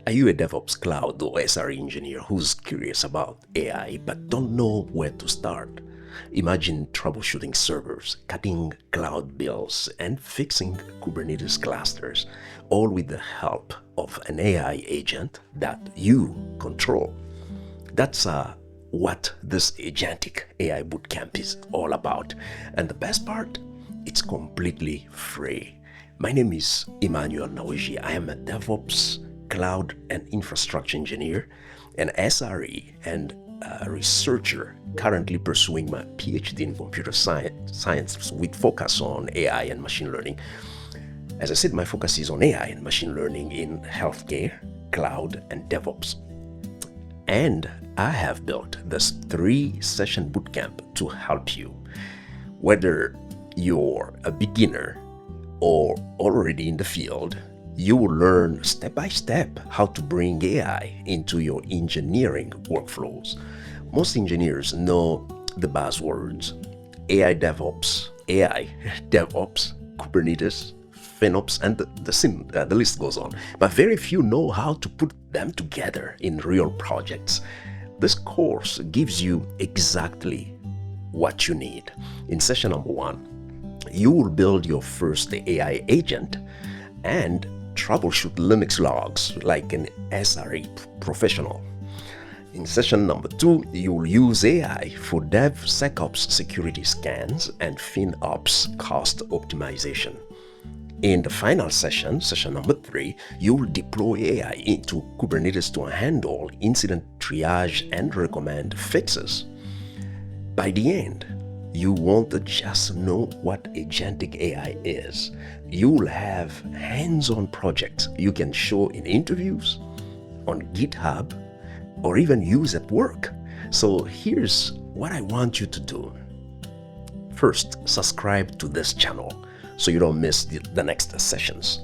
Are you a DevOps cloud or SRE engineer who's curious about AI but don't know where to start? Imagine troubleshooting servers, cutting cloud bills, and fixing Kubernetes clusters, all with the help of an AI agent that you control. That's what this Agentic AI Bootcamp is all about. And the best part, it's completely free. My name is Emmanuel Naweji. I am a DevOps, cloud and infrastructure engineer, an SRE, and a researcher currently pursuing my PhD in computer science with focus on AI and machine learning. As I said, my focus is on AI and machine learning in healthcare, cloud, and DevOps. And I have built this 3-session bootcamp to help you. Whether you're a beginner or already in the field, you will learn step by step how to bring AI into your engineering workflows. Most engineers know the buzzwords AI DevOps, Kubernetes, FinOps, and the list goes on. But very few know how to put them together in real projects. This course gives you exactly what you need. In session number 1, you will build your first AI agent and troubleshoot Linux logs like an SRE professional. In session number 2, you will use AI for DevSecOps security scans and FinOps cost optimization. In the final session, session number 3, you will deploy AI into Kubernetes to handle incident triage and recommend fixes. By the end, you won't just know what Agentic AI is. You will have hands-on projects you can show in interviews, on GitHub, or even use at work. So here's what I want you to do. First, subscribe to this channel so you don't miss the next sessions.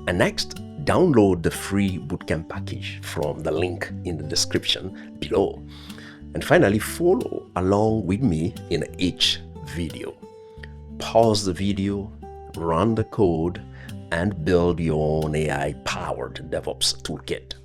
And next, download the free bootcamp package from the link in the description below. And finally, follow along with me in each video. Pause the video, run the code, and build your own AI-powered DevOps toolkit.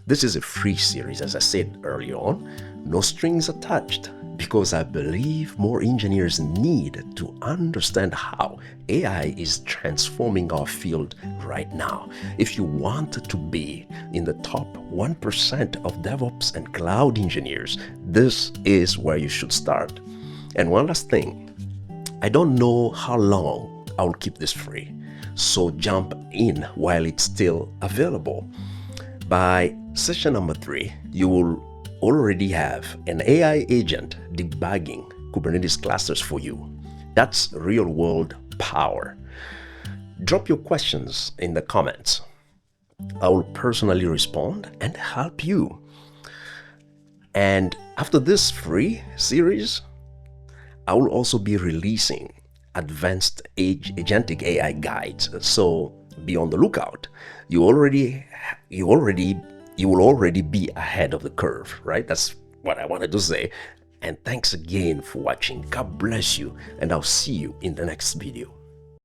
This is a free series, as I said earlier on, no strings attached, because I believe more engineers need to understand how AI is transforming our field right now. If you want to be in the top 1% of DevOps and cloud engineers, this is where you should start. And one last thing, I don't know how long I'll keep this free, so jump in while it's still available. By session number 3, you will already have an AI agent debugging Kubernetes clusters for you. That's real-world power. Drop your questions in the comments. I will personally respond and help you. And after this free series, I will also be releasing advanced Agentic AI guides. So be on the lookout. You will already be ahead of the curve, right? That's what I wanted to say. And thanks again for watching. God bless you, and I'll see you in the next video.